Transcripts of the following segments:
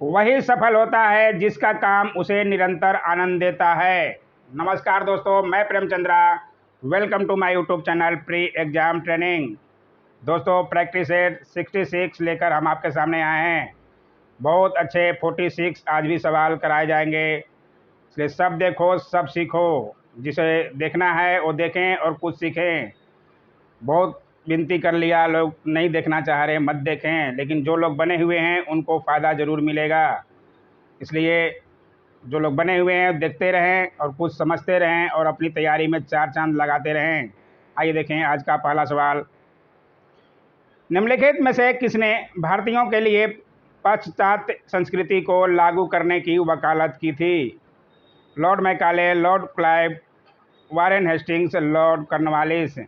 वही सफल होता है जिसका काम उसे निरंतर आनंद देता है। नमस्कार दोस्तों, मैं Premchandra. Welcome to my YouTube channel pre exam training. दोस्तों, प्रैक्टिस सेट 66 लेकर हम आपके सामने आए हैं। बहुत अच्छे 46 आज भी सवाल कराए जाएंगे, इसलिए सब देखो सब सीखो। जिसे देखना है वो देखें और कुछ सीखें। बहुत विनती कर लिया, लोग नहीं देखना चाह रहे, मत देखें, लेकिन जो लोग बने हुए हैं उनको फ़ायदा ज़रूर मिलेगा। इसलिए जो लोग बने हुए हैं देखते रहें और कुछ समझते रहें और अपनी तैयारी में चार चांद लगाते रहें। आइए देखें आज का पहला सवाल। निम्नलिखित में से किसने भारतीयों के लिए पाश्चात्य संस्कृति को लागू करने की वकालत की थी? Lord Macaulay, Lord Clive, Warren Hastings, Lord Cornwallis.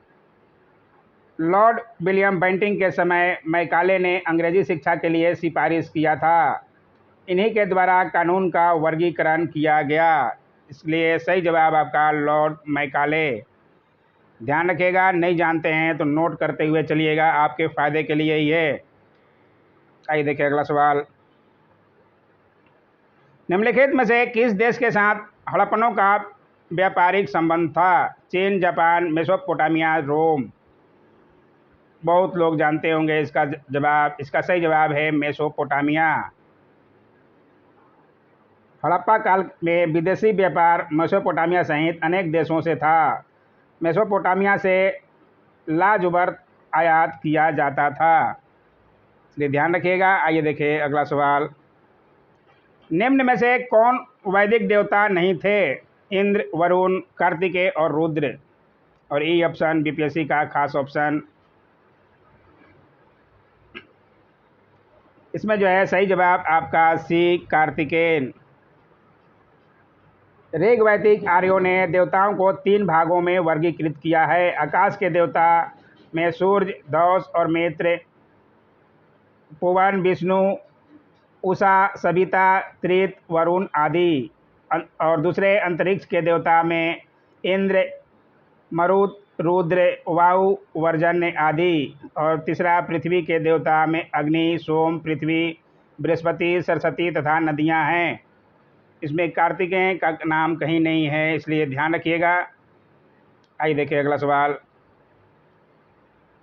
Lord William Bentinck के समय मैकाले ने अंग्रेजी शिक्षा के लिए सिफारिश किया था। इन्हीं के द्वारा कानून का वर्गीकरण किया गया, इसलिए सही जवाब आपका लॉर्ड मैकाले। ध्यान रखिएगा, नहीं जानते हैं तो नोट करते हुए चलिएगा, आपके फ़ायदे के लिए ही है। आइए देखिए अगला सवाल। निम्नलिखित में से किस देश के साथ हड़प्पनों का व्यापारिक संबंध था? चीन, जापान, मेसोपोटामिया, रोम। बहुत लोग जानते होंगे इसका सही जवाब है मेसोपोटामिया। हड़प्पा काल में विदेशी व्यापार मेसोपोटामिया सहित अनेक देशों से था। मेसोपोटामिया से लाजुबर्त आयात किया जाता था, इसलिए ध्यान रखिएगा। आइए देखिए अगला सवाल। निम्न में से कौन वैदिक देवता नहीं थे? इंद्र, वरुण, कार्तिकेय और रुद्र। और ई ऑप्शन बीपीएससी का खास ऑप्शन। इसमें जो है सही जवाब आपका सी, कार्तिकेय। ऋग वैदिक आर्यों ने देवताओं को 3 भागों में वर्गीकृत किया है। आकाश के देवता में सूर्य, दौस और मित्र, पवन, विष्णु, उषा, सविता, त्रित, वरुण आदि। और दूसरे अंतरिक्ष के देवता में इंद्र, मरुत, रुद्र, वायु, वर्जन्य आदि। और तीसरा पृथ्वी के देवता में अग्नि, सोम, पृथ्वी, बृहस्पति, सरस्वती तथा नदियां हैं। इसमें कार्तिकेय का नाम कहीं नहीं है, इसलिए ध्यान रखिएगा। आइए देखिए अगला सवाल।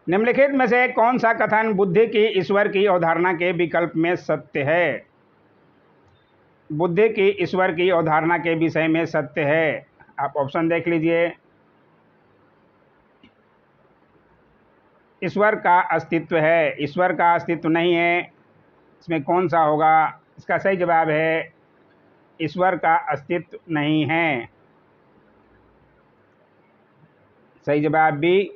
निम्नलिखित में से कौन सा कथन बुद्धि की ईश्वर की अवधारणा के विकल्प में सत्य है? बुद्धि की ईश्वर की अवधारणा के विषय में सत्य है। आप ऑप्शन देख लीजिए। ईश्वर का अस्तित्व है, ईश्वर का अस्तित्व नहीं है, इसमें कौन सा होगा? इसका सही जवाब है ईश्वर का अस्तित्व नहीं है। सही जवाब बी।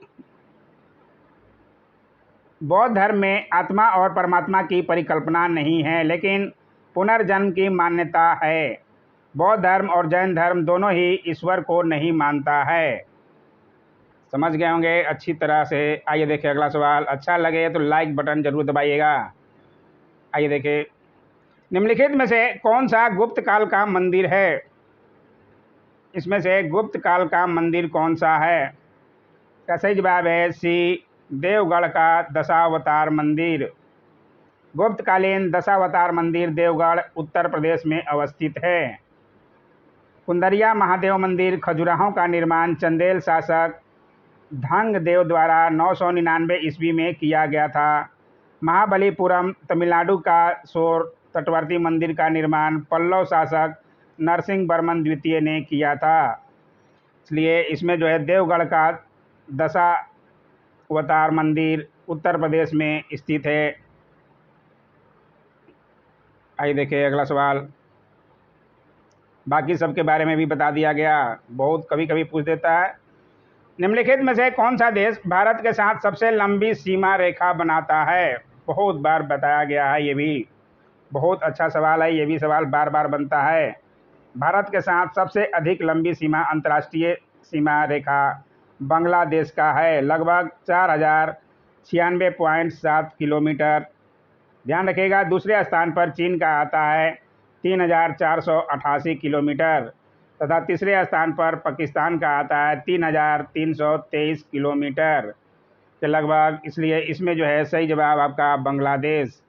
बौद्ध धर्म में आत्मा और परमात्मा की परिकल्पना नहीं है, लेकिन पुनर्जन्म की मान्यता है। बौद्ध धर्म और जैन धर्म दोनों ही ईश्वर को नहीं मानता है। समझ गए होंगे अच्छी तरह से। आइए देखिए अगला सवाल। अच्छा लगे तो लाइक बटन जरूर दबाइएगा। आइए देखिए, निम्नलिखित में से कौन सा गुप्त काल का मंदिर है? इसमें से गुप्त काल का मंदिर कौन सा है? इसका सही जवाब है सी, देवगढ़ का दशावतार मंदिर। गुप्तकालीन दशावतार मंदिर देवगढ़, उत्तर प्रदेश में अवस्थित है। कुंदरिया महादेव मंदिर खजुराहों का निर्माण चंदेल शासक धंग देव द्वारा 999 ईस्वी में किया गया था। महाबलीपुरम तमिलनाडु का शोर तटवर्ती मंदिर का निर्माण पल्लव शासक नरसिंह वर्मन द्वितीय ने किया था, इसलिए इसमें जो है देवगढ़ का दशावतार मंदिर उत्तर प्रदेश में स्थित है। आइए देखिए अगला सवाल। बाकी सबके बारे में भी बता दिया गया, बहुत कभी कभी पूछ देता है। निम्नलिखित में से कौन सा देश भारत के साथ सबसे लंबी सीमा रेखा बनाता है? बहुत बार बताया गया है, ये भी बहुत अच्छा सवाल है, ये भी सवाल बार बार बनता है। भारत के साथ सबसे अधिक लंबी सीमा अंतर्राष्ट्रीय सीमा रेखा बांग्लादेश का है, लगभग 4096.7 किलोमीटर। ध्यान रखिएगा, दूसरे स्थान पर चीन का आता है 3488 किलोमीटर तथा तीसरे स्थान पर पाकिस्तान का आता है 3323 किलोमीटर के लगभग, इसलिए इसमें जो है सही जवाब आपका बांग्लादेश।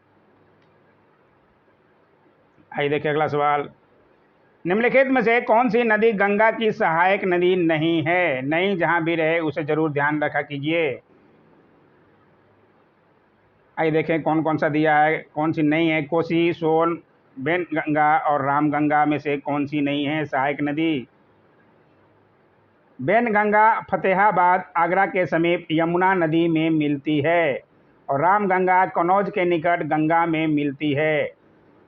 आइए देखिए अगला सवाल। निम्नलिखित में से कौन सी नदी गंगा की सहायक नदी नहीं है? नहीं जहां भी रहे उसे जरूर ध्यान रखा कीजिए। आइए देखें कौन कौन सा दिया है, कौन सी नहीं है। कोसी, सोन, बेनगंगा और रामगंगा में से कौन सी नहीं है सहायक नदी? बेनगंगा फतेहाबाद आगरा के समीप यमुना नदी में मिलती है और रामगंगा कन्नौज के निकट गंगा में मिलती है।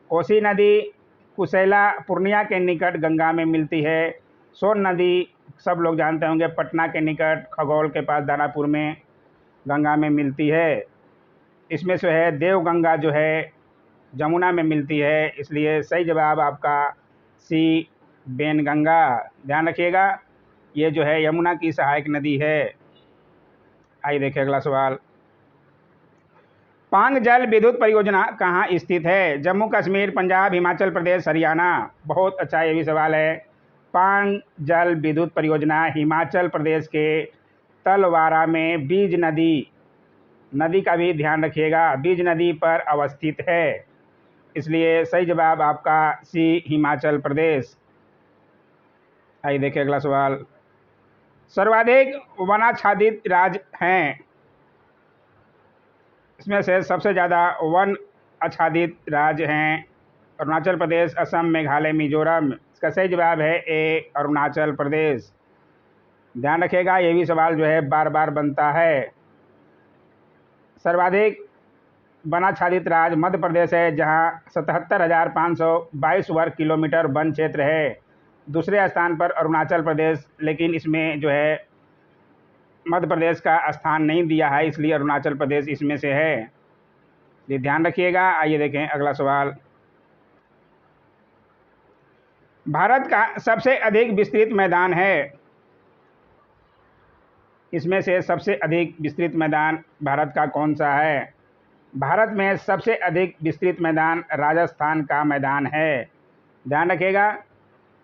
कोसी नदी कुशेला पूर्णिया के निकट गंगा में मिलती है। सोन नदी सब लोग जानते होंगे पटना के निकट खगौल के पास दानापुर में गंगा में मिलती है। इसमें से है देवगंगा जो है जमुना में मिलती है, इसलिए सही जवाब आपका सी बेनगंगा। ध्यान रखिएगा ये जो है यमुना की सहायक नदी है। आइए देखिए अगला सवाल। पांग जल विद्युत परियोजना कहाँ स्थित है? जम्मू कश्मीर, पंजाब, हिमाचल प्रदेश, हरियाणा। बहुत अच्छा ये भी सवाल है। पांग जल विद्युत परियोजना हिमाचल प्रदेश के तलवारा में बीज नदी का भी ध्यान रखिएगा, बीज नदी पर अवस्थित है, इसलिए सही जवाब आपका सी हिमाचल प्रदेश। आइए देखिए अगला सवाल। सर्वाधिक वनाच्छादित राज्य हैं, इसमें से सबसे ज़्यादा वन आच्छादित राज्य हैं अरुणाचल प्रदेश, असम, मेघालय, मिजोरम। इसका सही जवाब है ए अरुणाचल प्रदेश। ध्यान रखिएगा ये भी सवाल जो है बार बार बनता है। सर्वाधिक वनाच्छादित राज्य मध्य प्रदेश है जहां 77,522 वर्ग किलोमीटर वन क्षेत्र है। दूसरे स्थान पर अरुणाचल प्रदेश, लेकिन इसमें जो है मध्य प्रदेश का स्थान नहीं दिया है, इसलिए अरुणाचल प्रदेश इसमें से है, ये ध्यान रखिएगा। आइए देखें अगला सवाल। भारत का सबसे अधिक विस्तृत मैदान है, इसमें से सबसे अधिक विस्तृत मैदान भारत का कौन सा है? भारत में सबसे अधिक विस्तृत मैदान राजस्थान का मैदान है। ध्यान रखिएगा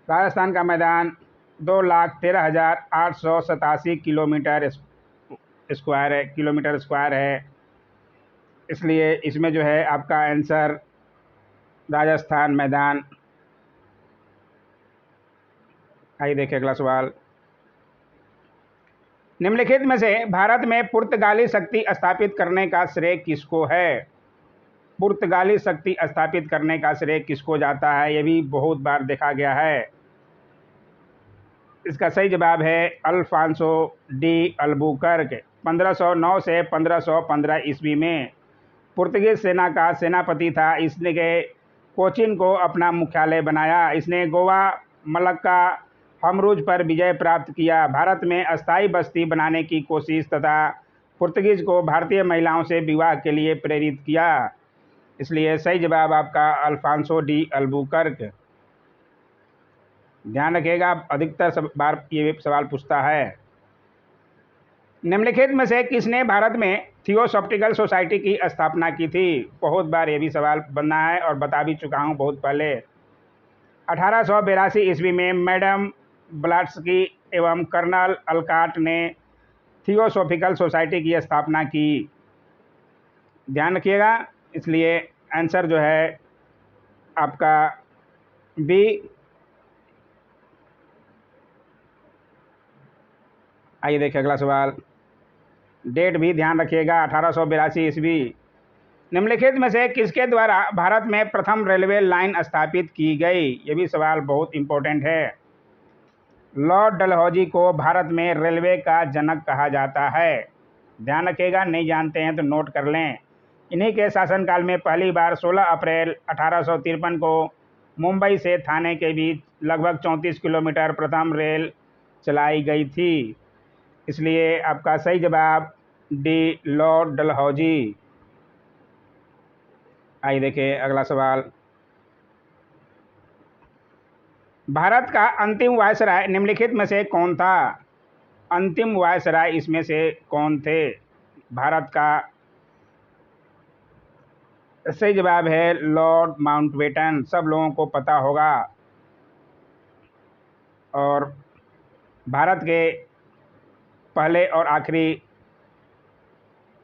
राजस्थान का मैदान 2,13,887 किलोमीटर स्क्वायर है, इसलिए इसमें जो है आपका आंसर राजस्थान मैदान। आइए देखिए अगला सवाल। निम्नलिखित में से भारत में पुर्तगाली शक्ति स्थापित करने का श्रेय किसको है? पुर्तगाली शक्ति स्थापित करने का श्रेय किसको जाता है? ये भी बहुत बार देखा गया है। इसका सही जवाब है अल्फांसो डी अल्बुकर्क। 1509 से 1515 ईस्वी में पुर्तगीज सेना का सेनापति था। इसने कोचिन को अपना मुख्यालय बनाया। इसने गोवा, मलक्का, हमरूज पर विजय प्राप्त किया। भारत में अस्थायी बस्ती बनाने की कोशिश तथा पुर्तगीज को भारतीय महिलाओं से विवाह के लिए प्रेरित किया, इसलिए सही जवाब आपका अल्फांसो डी अल्बुकर्क। ध्यान रखिएगा अधिकतर बार ये सवाल पूछता है। निम्नलिखित में से किसने भारत में थियोसॉफ्टिकल सोसाइटी की स्थापना की थी? बहुत बार ये भी सवाल बना है और बता भी चुका हूँ बहुत पहले। 1882 ईस्वी में मैडम ब्लाट्स्की एवं कर्नल अलकाट ने थियोसॉफिकल सोसाइटी की स्थापना की। ध्यान रखिएगा, इसलिए आंसर जो है आपका बी। आइए देखिए अगला सवाल। डेट भी ध्यान रखिएगा 1882 ईस्वी। निम्नलिखित में से किसके द्वारा भारत में प्रथम रेलवे लाइन स्थापित की गई? ये भी सवाल बहुत इंपॉर्टेंट है। लॉर्ड डलहौजी को भारत में रेलवे का जनक कहा जाता है। ध्यान रखिएगा, नहीं जानते हैं तो नोट कर लें। इन्हीं के शासनकाल में पहली बार 16 अप्रैल 1853 को मुंबई से थाने के बीच लगभग 34 किलोमीटर प्रथम रेल चलाई गई थी, इसलिए आपका सही जवाब डी लॉर्ड डलहौजी। आइए देखिए अगला सवाल। भारत का अंतिम वायसराय निम्नलिखित में से कौन था? अंतिम वायसराय इसमें से कौन थे भारत का? सही जवाब है लॉर्ड माउंटबेटन, सब लोगों को पता होगा। और भारत के पहले और आखिरी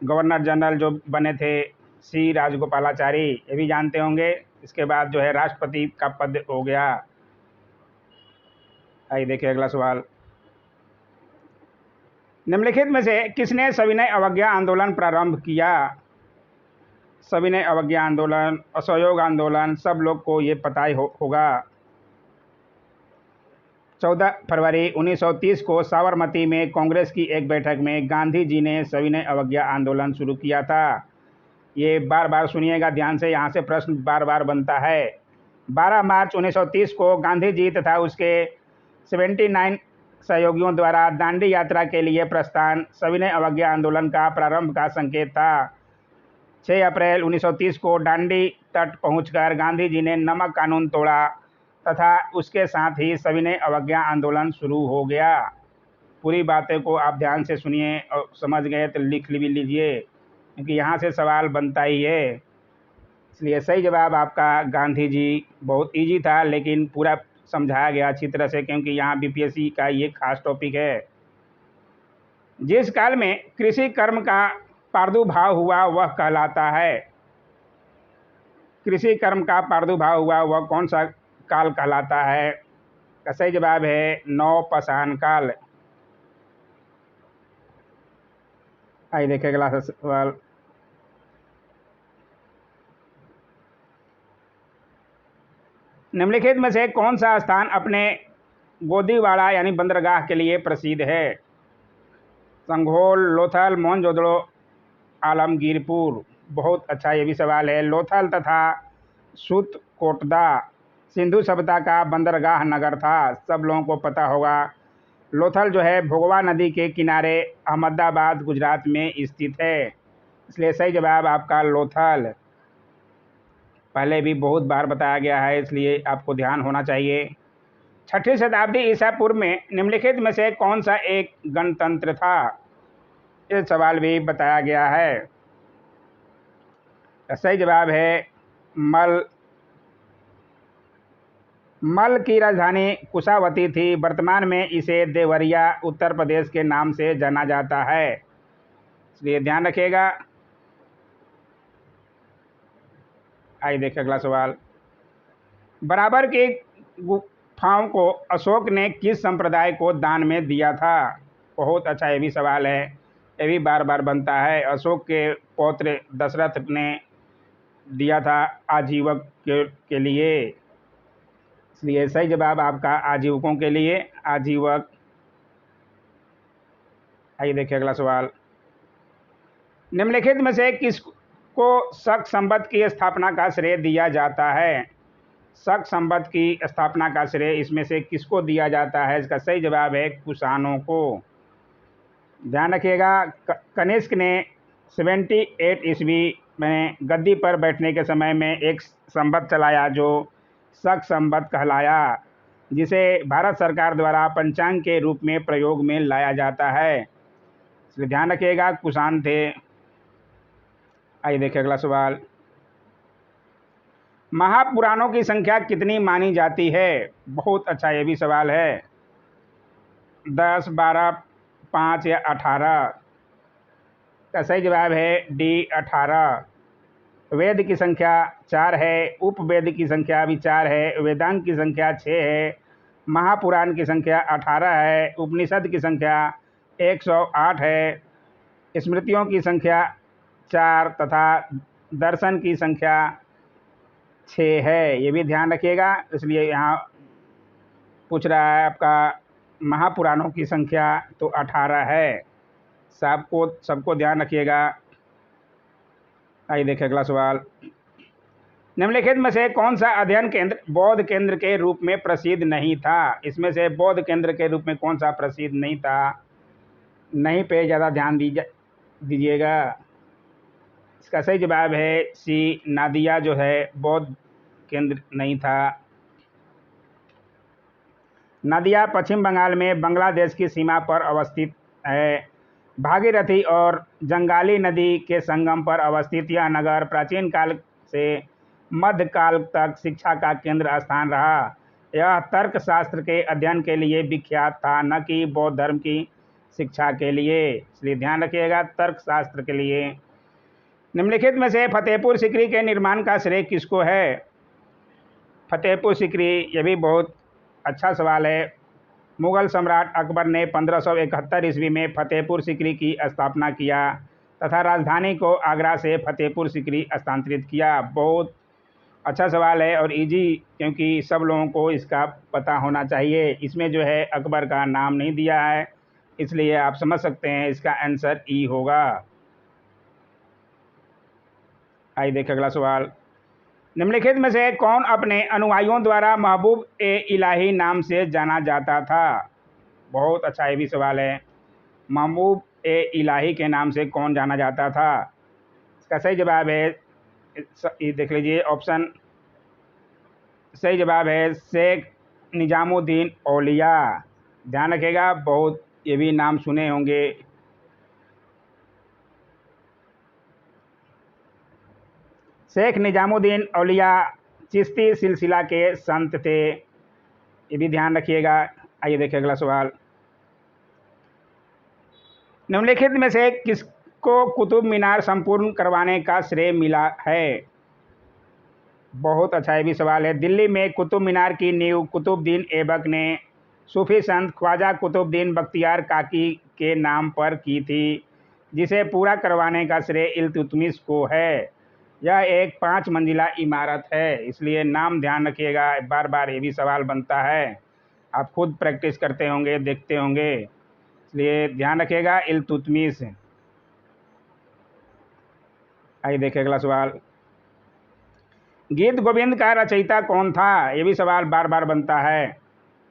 गवर्नर जनरल जो बने थे सी राजगोपालाचारी, ये भी जानते होंगे। इसके बाद जो है राष्ट्रपति का पद हो गया। आइए देखिए अगला सवाल। निम्नलिखित में से किसने सविनय अवज्ञा आंदोलन प्रारंभ किया? सविनय अवज्ञा आंदोलन, असहयोग आंदोलन, सब लोग को ये पता ही होगा। 14 फरवरी 1930 को साबरमती में कांग्रेस की एक बैठक में गांधी जी ने सविनय अवज्ञा आंदोलन शुरू किया था। ये बार बार सुनिएगा ध्यान से, यहाँ से प्रश्न बार बार बनता है। 12 मार्च 1930 को गांधी जी तथा उसके 79 सहयोगियों द्वारा दांडी यात्रा के लिए प्रस्थान सविनय अवज्ञा आंदोलन का प्रारंभ का संकेत था। 6 अप्रैल 1930 को दांडी तट पहुंचकर गांधी जी ने नमक कानून तोड़ा तथा उसके साथ ही सविनय अवज्ञा आंदोलन शुरू हो गया। पूरी बातें को आप ध्यान से सुनिए और समझ गए तो लिख भी लीजिए, क्योंकि यहाँ से सवाल बनता ही है। इसलिए सही जवाब आपका गांधी जी। बहुत इजी था लेकिन पूरा समझाया गया अच्छी तरह से, क्योंकि यहाँ बीपीएससी का ये खास टॉपिक है। जिस काल में कृषि कर्म का प्रादुर्भाव हुआ वह कहलाता है। कृषि कर्म का प्रादुर्भाव हुआ वह कौन सा काल कहलाता है? का सही जवाब है नवपाषाण काल। आइए देखिए अगला सवाल। निम्नलिखित में से कौन सा स्थान अपने गोदीवाड़ा यानी बंदरगाह के लिए प्रसिद्ध है? संघोल, लोथल, मोहनजोदड़ो, आलमगीरपुर। बहुत अच्छा ये भी सवाल है। लोथल तथा सूतकोटदा सिंधु सभ्यता का बंदरगाह नगर था, सब लोगों को पता होगा। लोथल जो है भोगवा नदी के किनारे अहमदाबाद गुजरात में स्थित है, इसलिए सही जवाब आपका लोथल। पहले भी बहुत बार बताया गया है, इसलिए आपको ध्यान होना चाहिए। 6वीं शताब्दी ईसा पूर्व में निम्नलिखित में से कौन सा एक गणतंत्र था? ये सवाल भी बताया गया है। सही जवाब है मल की राजधानी कुशावती थी। वर्तमान में इसे देवरिया उत्तर प्रदेश के नाम से जाना जाता है, इसलिए ध्यान रखिएगा। आइए देखिए अगला सवाल। बराबर की गुफाओं को अशोक ने किस संप्रदाय को दान में दिया था? बहुत अच्छा ये भी सवाल है, ये भी बार बार बनता है। अशोक के पौत्र दशरथ ने दिया था आजीवक के लिए, इसलिए सही जवाब आपका आजीवकों के लिए, आजीवक। आइए देखिए अगला सवाल। निम्नलिखित में से किसको शक संवत की स्थापना का श्रेय दिया जाता है? शक संवत की स्थापना का श्रेय इसमें से किसको दिया जाता है? इसका सही जवाब है कुषाणों को। ध्यान रखिएगा, कनिष्क ने 78 ईस्वी में गद्दी पर बैठने के समय में एक संवत चलाया जो शक संवत कहलाया, जिसे भारत सरकार द्वारा पंचांग के रूप में प्रयोग में लाया जाता है, इसलिए ध्यान रखिएगा कुषाण थे। आइए देखिए अगला सवाल। महापुराणों की संख्या कितनी मानी जाती है? बहुत अच्छा ये भी सवाल है। 10, 12, 5 या 18? का सही जवाब है डी 18। वेद की संख्या 4 है, उपवेद की संख्या भी 4 है, वेदांग की संख्या 6 है, महापुराण की संख्या 18 है, उपनिषद की संख्या 108 है, स्मृतियों की संख्या 4 तथा दर्शन की संख्या 6 है। ये भी ध्यान रखिएगा, इसलिए यहाँ पूछ रहा है आपका महापुराणों की संख्या तो 18 है। सबको ध्यान रखिएगा। आइए देखिए अगला सवाल। निम्नलिखित में से कौन सा अध्ययन केंद्र बौद्ध केंद्र के रूप में प्रसिद्ध नहीं था? इसमें से बौद्ध केंद्र के रूप में कौन सा प्रसिद्ध नहीं था? नहीं पे ज़्यादा ध्यान दीजिएगा। इसका सही जवाब है सी, नादिया जो है बौद्ध केंद्र नहीं था। नदिया पश्चिम बंगाल में बांग्लादेश की सीमा पर अवस्थित है। भागीरथी और जंगाली नदी के संगम पर अवस्थित यह नगर प्राचीन काल से मध्यकाल तक शिक्षा का केंद्र स्थान रहा। यह तर्कशास्त्र के अध्ययन के लिए विख्यात था, न कि बौद्ध धर्म की शिक्षा के लिए, इसलिए ध्यान रखिएगा तर्कशास्त्र के लिए। निम्नलिखित में से फतेहपुर सीकरी के निर्माण का श्रेय किसको है? फतेहपुर सीकरी, ये भी बहुत अच्छा सवाल है। मुगल सम्राट अकबर ने 1571 ईस्वी में फतेहपुर सीकरी की स्थापना किया तथा राजधानी को आगरा से फतेहपुर सीकरी स्थानांतरित किया। बहुत अच्छा सवाल है और इजी, क्योंकि सब लोगों को इसका पता होना चाहिए। इसमें जो है अकबर का नाम नहीं दिया है, इसलिए आप समझ सकते हैं इसका आंसर ई होगा। आइए देखिए अगला सवाल। निम्नलिखित में से कौन अपने अनुयायियों द्वारा महबूब ए इलाही नाम से जाना जाता था? बहुत अच्छा ये भी सवाल है। महबूब ए इलाही के नाम से कौन जाना जाता था? इसका सही जवाब है, ये देख लीजिए ऑप्शन। सही जवाब है शेख निजामुद्दीन औलिया। ध्यान रखिएगा, बहुत ये भी नाम सुने होंगे। शेख निजामुद्दीन औलिया चिश्ती सिलसिला के संत थे, ये भी ध्यान रखिएगा। आइए देखिए अगला सवाल। निम्नलिखित में से किसको कुतुब मीनार संपूर्ण करवाने का श्रेय मिला है? बहुत अच्छा ये भी सवाल है। दिल्ली में कुतुब मीनार की नींव कुतुबुद्दीन ऐबक ने सूफी संत ख्वाजा कुतुबुद्दीन बख्तियार काकी के नाम पर की थी, जिसे पूरा करवाने का श्रेय इल्तुतमिश को है। यह एक 5 मंजिला इमारत है, इसलिए नाम ध्यान रखिएगा। बार बार ये भी सवाल बनता है, आप खुद प्रैक्टिस करते होंगे, देखते होंगे, इसलिए ध्यान रखिएगा इल्तुतमिश। आइए देखिए अगला सवाल। गीत गोविंद का रचयिता कौन था? ये भी सवाल बार बार बनता है।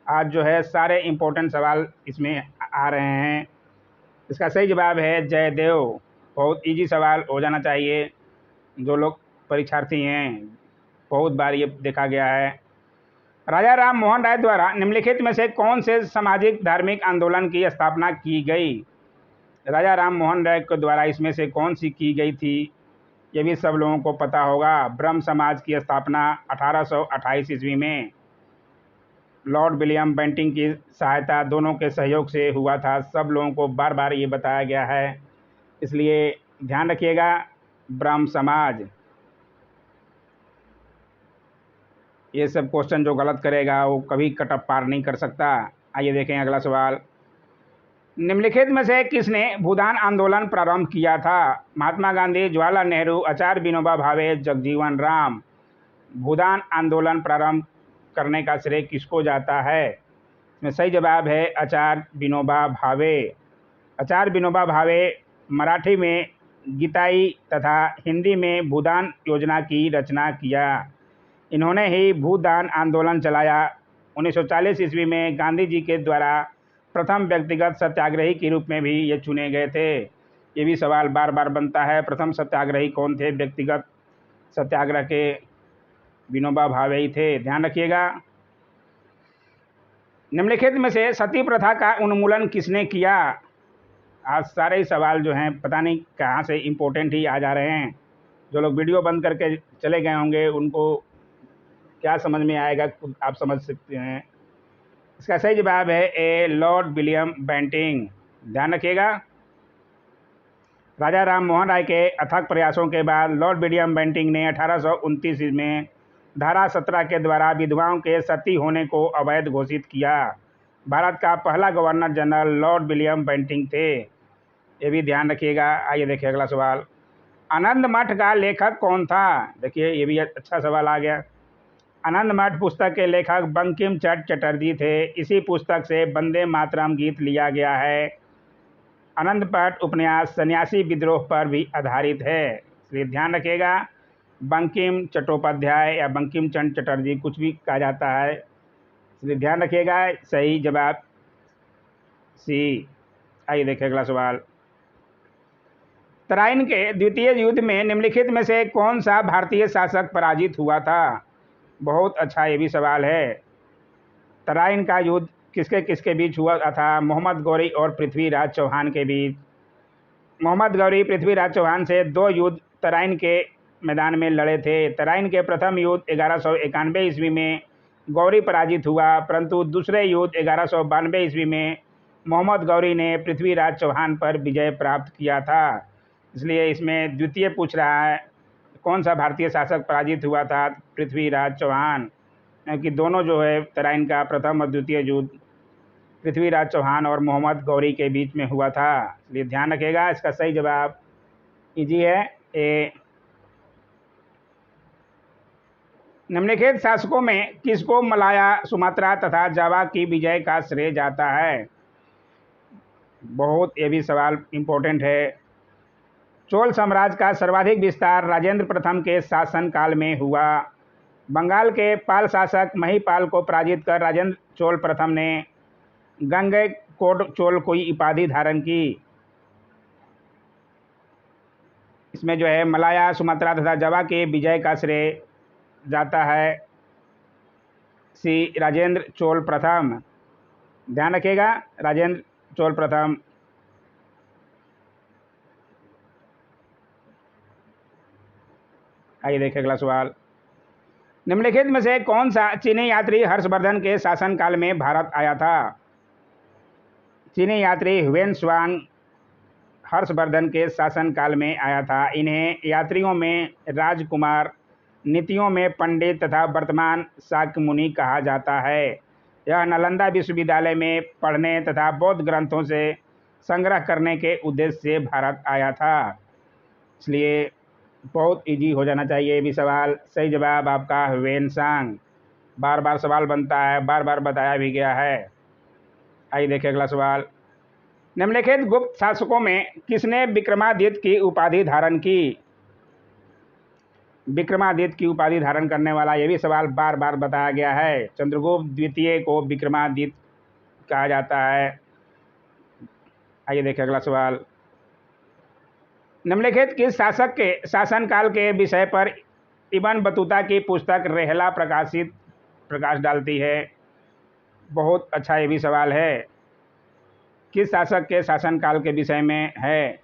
आज जो है सारे इम्पोर्टेंट सवाल इसमें आ रहे हैं। इसका सही जवाब है जयदेव। बहुत इजी सवाल हो जाना चाहिए, जो लोग परीक्षार्थी हैं, बहुत बार ये देखा गया है। राजा राम मोहन राय द्वारा निम्नलिखित में से कौन से सामाजिक धार्मिक आंदोलन की स्थापना की गई? राजा राम मोहन राय के द्वारा इसमें से कौन सी की गई थी? ये भी सब लोगों को पता होगा। ब्रह्म समाज की स्थापना 1828 ईस्वी में लॉर्ड विलियम बेंटिंग की सहायता, दोनों के सहयोग से हुआ था। सब लोगों को बार बार ये बताया गया है, इसलिए ध्यान रखिएगा ब्रह्म समाज। ये सब क्वेश्चन जो गलत करेगा वो कभी कट ऑफ पार नहीं कर सकता। आइए देखें अगला सवाल। निम्नलिखित में से किसने भूदान आंदोलन प्रारंभ किया था? महात्मा गांधी, जवाहरलाल नेहरू, आचार्य विनोबा भावे, जगजीवन राम। भूदान आंदोलन प्रारंभ करने का श्रेय किसको जाता है? इसमें सही जवाब है आचार्य विनोबा भावे। आचार्य विनोबा भावे मराठी में गीताई तथा हिंदी में भूदान योजना की रचना किया। इन्होंने ही भूदान आंदोलन चलाया। 1940 ईस्वी में गांधी जी के द्वारा प्रथम व्यक्तिगत सत्याग्रही के रूप में भी ये चुने गए थे। ये भी सवाल बार बार बनता है, प्रथम सत्याग्रही कौन थे? व्यक्तिगत सत्याग्रह के विनोबा भावे ही थे, ध्यान रखिएगा। निम्नलिखित में से सती प्रथा का उन्मूलन किसने किया? आज सारे ही सवाल जो हैं पता नहीं कहाँ से इम्पोर्टेंट ही आ जा रहे हैं। जो लोग वीडियो बंद करके चले गए होंगे उनको क्या समझ में आएगा, खुद आप समझ सकते हैं। इसका सही जवाब है ए लॉर्ड विलियम बेंटिंग। ध्यान रखिएगा। राजा राम मोहन राय के अथक प्रयासों के बाद लॉर्ड विलियम बेंटिंग ने 1829 में धारा 17 के द्वारा विधवाओं के सती होने को अवैध घोषित किया। भारत का पहला governor general lord William Bentinck थे, ये भी ध्यान रखिएगा। आइए देखिए अगला सवाल। आनंद मठ का लेखक कौन था? देखिए ये भी अच्छा सवाल आ गया। आनंद मठ पुस्तक के लेखक बंकिम चंद्र चटर्जी थे। इसी पुस्तक से वंदे मातरम गीत लिया गया है। आनंद मठ उपन्यास सन्यासी विद्रोह पर भी आधारित है, इसलिए ध्यान रखिएगा। बंकिम चट्टोपाध्याय या बंकिम चंद्र चटर्जी कुछ भी कहा जाता है, इसलिए ध्यान रखिएगा। सही जवाब सी। आइए देखिए अगला सवाल। तराइन के द्वितीय युद्ध में निम्नलिखित में से कौन सा भारतीय शासक पराजित हुआ था? बहुत अच्छा ये भी सवाल है। तराइन का युद्ध किसके किसके बीच हुआ था? मोहम्मद गौरी और पृथ्वीराज चौहान के बीच। मोहम्मद गौरी पृथ्वीराज चौहान से 2 युद्ध तराइन के मैदान में लड़े थे। तराइन के प्रथम युद्ध 1191 ईस्वी में गौरी पराजित हुआ, परंतु दूसरे युद्ध 1192 ईस्वी में मोहम्मद गौरी ने पृथ्वीराज चौहान पर विजय प्राप्त किया था। इसलिए इसमें द्वितीय पूछ रहा है, कौन सा भारतीय शासक पराजित हुआ था? पृथ्वीराज चौहान। कि दोनों जो है तराइन का प्रथम और द्वितीय युद्ध पृथ्वीराज चौहान और मोहम्मद गौरी के बीच में हुआ था। इसलिए ध्यान रखिएगा, इसका सही जवाब इजी है ए। निम्नलिखित शासकों में किसको मलाया, सुमात्रा तथा जावा की विजय का श्रेय जाता है? बहुत ये भी सवाल इम्पोर्टेंट है। चोल साम्राज्य का सर्वाधिक विस्तार राजेंद्र प्रथम के शासनकाल में हुआ। बंगाल के पाल शासक महिपाल को पराजित कर राजेंद्र चोल प्रथम ने गंगैकोंड चोल की उपाधि धारण की। इसमें जो है मलाया, सुमात्रा तथा जावा के विजय का श्रेय जाता है सी राजेंद्र चोल प्रथम। ध्यान रखिएगा, राजेंद्र चोल प्रथम। आइए देखिए अगला सवाल। निम्नलिखित में से कौन सा चीनी यात्री हर्षवर्धन के शासनकाल में भारत आया था? चीनी यात्री ह्वेन-त्सांग हर्षवर्धन के शासनकाल में आया था। इन्हें यात्रियों में राजकुमार, नीतियों में पंडित तथा वर्तमान शाक्य मुनि कहा जाता है। यह नालंदा विश्वविद्यालय में पढ़ने तथा बौद्ध ग्रंथों से संग्रह करने के उद्देश्य से भारत आया था। इसलिए बहुत इजी हो जाना चाहिए ये भी सवाल। सही जवाब आपका ह्वेन-त्सांग। बार बार सवाल बनता है, बार बार बताया भी गया है। आइए देखिए अगला सवाल। निम्नलिखित गुप्त शासकों में किसने विक्रमादित्य की उपाधि धारण की? विक्रमादित्य की उपाधि धारण करने वाला ये भी सवाल बार बार बताया गया है। चंद्रगुप्त द्वितीय को विक्रमादित्य कहा जाता है। आइए देखिए अगला सवाल। निम्नलिखित किस शासक के शासनकाल के विषय पर इब्न बतूता की पुस्तक रेहला प्रकाश डालती है? बहुत अच्छा ये भी सवाल है। किस शासक के शासनकाल के विषय में है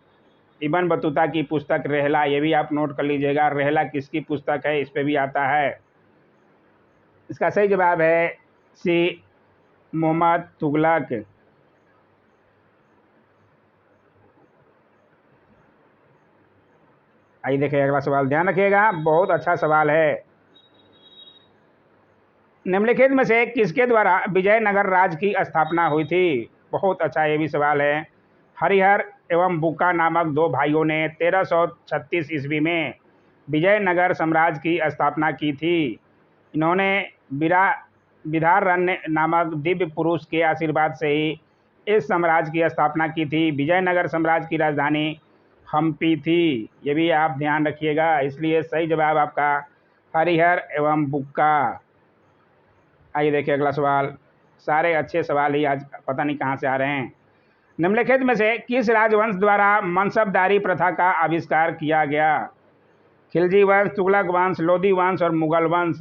इब्न बतूता की पुस्तक रेहला? ये भी आप नोट कर लीजिएगा, रेहला किसकी पुस्तक है, इस पे भी आता है। इसका सही जवाब है सी मोहम्मद तुगलक। आइए देखिए अगला सवाल, ध्यान रखिएगा, बहुत अच्छा सवाल है। निम्नलिखित में से किसके द्वारा विजयनगर राज्य की स्थापना हुई थी? बहुत अच्छा ये भी सवाल है। हरिहर एवं बुक्का नामक दो भाइयों ने 1336 ईस्वी में विजयनगर साम्राज्य की स्थापना की थी। इन्होंने विदारण्य नामक दिव्य पुरुष के आशीर्वाद से ही इस साम्राज्य की स्थापना की थी। विजयनगर साम्राज्य की राजधानी हम्पी थी। ये भी आप ध्यान रखिएगा। इसलिए सही जवाब आपका हरिहर एवं बुक्का। आइए देखिए अगला सवाल। सारे अच्छे सवाल ही आज पता नहीं कहाँ से आ रहे हैं। निम्नलिखित में से किस राजवंश द्वारा मनसबदारी प्रथा का आविष्कार किया गया? खिलजी वंश, तुगलक वंश, लोधी वंश और मुगल वंश।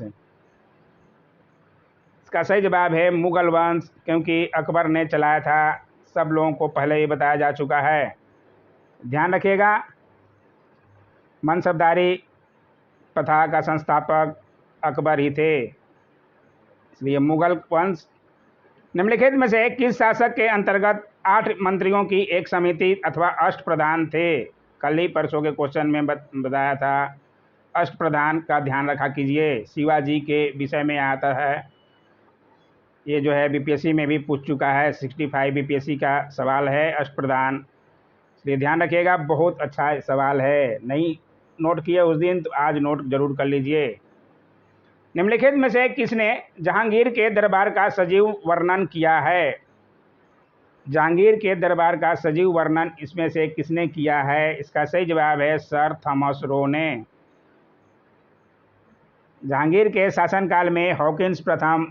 इसका सही जवाब है मुगल वंश, क्योंकि अकबर ने चलाया था। सब लोगों को पहले ही बताया जा चुका है। ध्यान रखिएगा, मनसबदारी प्रथा का संस्थापक अकबर ही थे, इसलिए मुगल वंश। निम्नलिखित में से किस शासक के अंतर्गत 8 मंत्रियों की एक समिति अथवा अष्टप्रधान थे? कल ही परसों के क्वेश्चन में बताया था। अष्टप्रधान का ध्यान रखा कीजिए, शिवाजी के विषय में आता है। ये जो है बीपीएससी में भी पूछ चुका है, 65 बीपीएससी का सवाल है अष्टप्रधान, इसलिए ध्यान रखिएगा। बहुत अच्छा सवाल है, नहीं नोट किए उस दिन तो आज नोट जरूर कर लीजिए। निम्नलिखित में से किसने जहांगीर के दरबार का सजीव वर्णन किया है? जहांगीर के दरबार का सजीव वर्णन इसमें से किसने किया है? इसका सही जवाब है सर थॉमस रो ने। जहांगीर के शासनकाल में हॉकिंस प्रथम,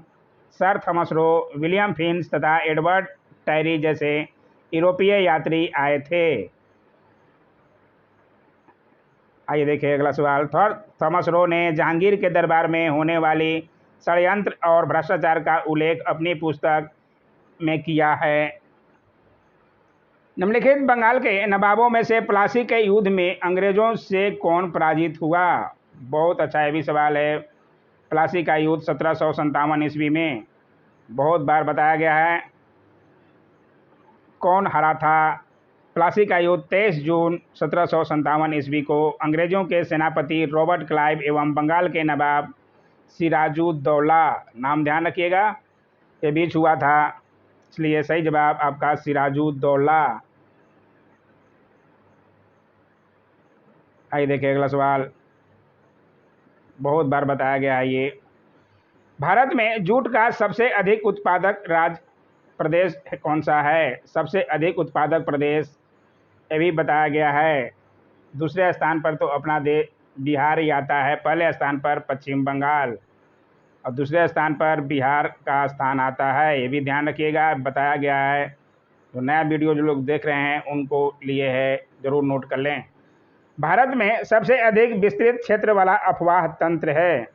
sir Thomas Roe, William Finch तथा एडवर्ड टैरी जैसे यूरोपीय यात्री आए थे। आइए देखिए अगला सवाल। थॉमस रो ने जहांगीर के दरबार में होने वाली षड्यंत्र और भ्रष्टाचार का उल्लेख अपनी पुस्तक में किया है। निम्नलिखित बंगाल के नवाबों में से प्लासी के युद्ध में अंग्रेजों से कौन पराजित हुआ? बहुत अच्छा ये भी सवाल है। प्लासी का युद्ध 1757 ईस्वी में बहुत बार बताया गया है। कौन हारा था? प्लासी का युद्ध 23 जून 1757 ईस्वी को अंग्रेजों के सेनापति रॉबर्ट क्लाइव एवं बंगाल के नवाब सिराजुद्दौला। नाम ध्यान रखिएगा, ये बीच हुआ था, इसलिए सही जवाब आपका सिराजुद्दौला। आइए देखिए अगला सवाल, बहुत बार बताया गया है ये। भारत में जूट का सबसे अधिक उत्पादक राज्य प्रदेश कौन सा है? सबसे अधिक उत्पादक प्रदेश ये भी बताया गया है। दूसरे स्थान पर तो अपना देश बिहार ही आता है, पहले स्थान पर पश्चिम बंगाल और दूसरे स्थान पर बिहार का स्थान आता है, ये भी ध्यान रखिएगा, बताया गया है। जो नया वीडियो जो लोग देख रहे हैं उनको लिए है, ज़रूर नोट कर लें। भारत में सबसे अधिक विस्तृत क्षेत्र वाला अफवाह तंत्र है।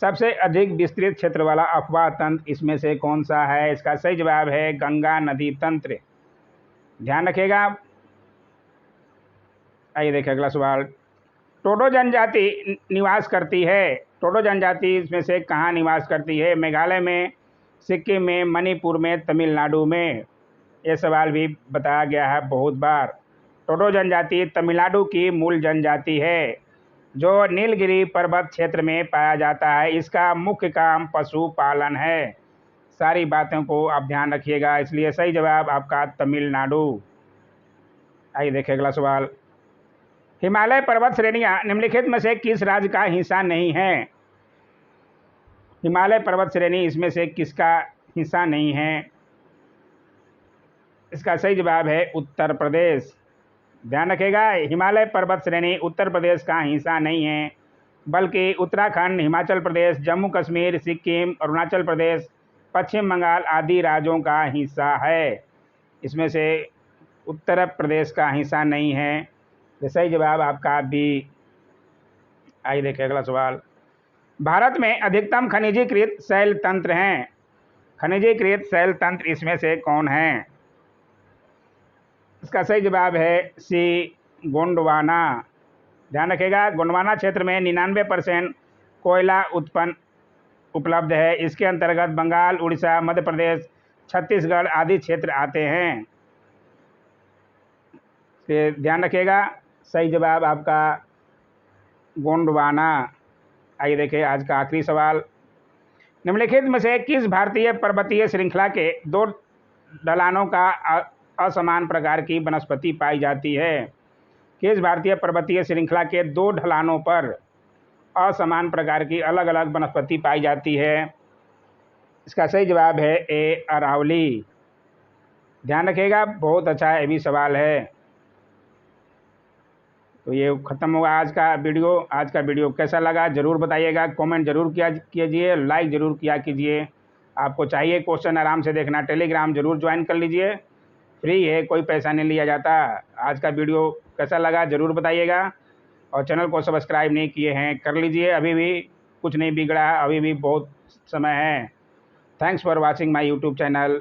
सबसे अधिक विस्तृत क्षेत्र वाला अफवाह तंत्र इसमें से कौन सा है? इसका सही जवाब है गंगा नदी तंत्र। ध्यान रखिएगा। आइए देखिए अगला सवाल, टोडो जनजाति निवास करती है। टोडो जनजाति इसमें से कहाँ निवास करती है? मेघालय में, सिक्किम में, मणिपुर में, तमिलनाडु में। ये सवाल भी बताया गया है बहुत बार। टोडो जनजाति तमिलनाडु की मूल जनजाति है जो नीलगिरी पर्वत क्षेत्र में पाया जाता है। इसका मुख्य काम पशुपालन है। सारी बातों को आप ध्यान रखिएगा, इसलिए सही जवाब आपका तमिलनाडु। आइए देखिए अगला सवाल, हिमालय पर्वत श्रेणियां निम्नलिखित में से किस राज्य का हिस्सा नहीं है? हिमालय पर्वत श्रेणी इसमें से किसका हिस्सा नहीं है? इसका सही जवाब है उत्तर प्रदेश। ध्यान रखिएगा, हिमालय पर्वत श्रेणी उत्तर प्रदेश का हिस्सा नहीं है, बल्कि उत्तराखंड, हिमाचल प्रदेश, जम्मू कश्मीर, सिक्किम, अरुणाचल प्रदेश, पश्चिम बंगाल आदि राज्यों का हिस्सा है। इसमें से उत्तर प्रदेश का हिस्सा नहीं है, तो सही जवाब आपका बी। आइए देखिए अगला सवाल, भारत में अधिकतम खनिजीकृत शैल तंत्र हैं। खनिजीकृत शैल तंत्र इसमें से कौन है? इसका सही जवाब है सी, गोंडवाना। ध्यान रखिएगा, गोंडवाना क्षेत्र में 99% कोयला उत्पन्न उपलब्ध है। इसके अंतर्गत बंगाल, उड़ीसा, मध्य प्रदेश, छत्तीसगढ़ आदि क्षेत्र आते हैं। ध्यान रखिएगा, सही जवाब आपका गोंडवाना। आइए देखिए आज का आखिरी सवाल, निम्नलिखित में से किस भारतीय पर्वतीय श्रृंखला के दो ढलानों का असमान प्रकार की वनस्पति पाई जाती है? किस भारतीय पर्वतीय श्रृंखला के दो ढलानों पर असमान प्रकार की अलग अलग वनस्पति पाई जाती है? इसका सही जवाब है ए, अरावली। ध्यान रखिएगा, बहुत अच्छा ये भी सवाल है। तो ये ख़त्म होगा आज का वीडियो। आज का वीडियो कैसा लगा ज़रूर बताइएगा, कमेंट ज़रूर कीजिए, लाइक ज़रूर किया कीजिए। आपको चाहिए क्वेश्चन आराम से देखना, टेलीग्राम ज़रूर ज्वाइन कर लीजिए, फ्री है, कोई पैसा नहीं लिया जाता। आज का वीडियो कैसा लगा ज़रूर बताइएगा, और चैनल को सब्सक्राइब नहीं किए हैं कर लीजिए, अभी भी कुछ नहीं बिगड़ा है, अभी भी बहुत समय है। Thanks for watching my YouTube channel.